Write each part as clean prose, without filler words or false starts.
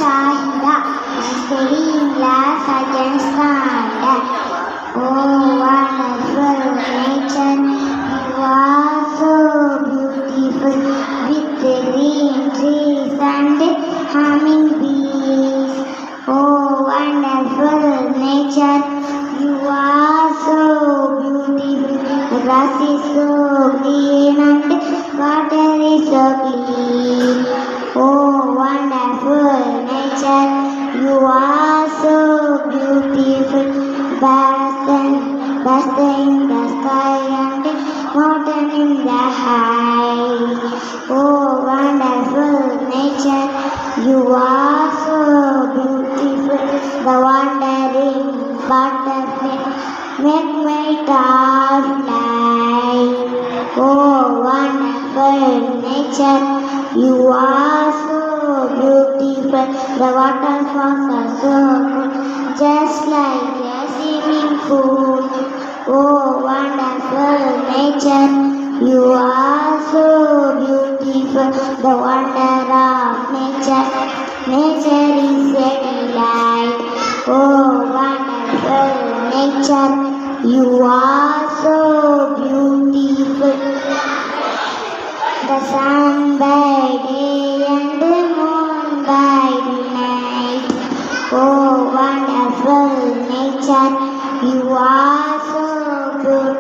Shahida, and studying glass against thunder. Oh, wonderful nature, you are so beautiful, with green trees and humming bees. Oh, wonderful nature, you are so beautiful. The grass is so green and water is so clean. Oh, wonderful nature, you are so beautiful. Birds in the sky and mountain in the high. Oh, wonderful nature, you are so beautiful. The wandering butterfly make my heart fly. Oh, wonderful nature, you are so beautiful. The waterfalls are so cool, just like a swimming pool. Oh, wonderful nature, you are so beautiful. The wonder of nature, nature is a delight. Oh, wonderful nature, you are so beautiful. The sun by day and the moon by night. Oh, wonderful nature, you are so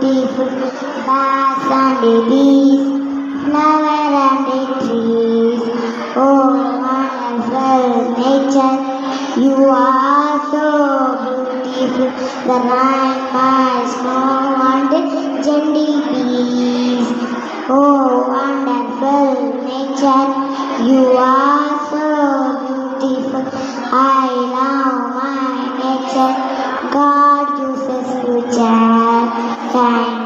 beautiful. Birds and bees, flower and trees. Oh, wonderful nature, you are so beautiful. The rain, by snow and jellybees. Oh, wonderful nature, you are so beautiful. I love my nature. God gives us future. Thank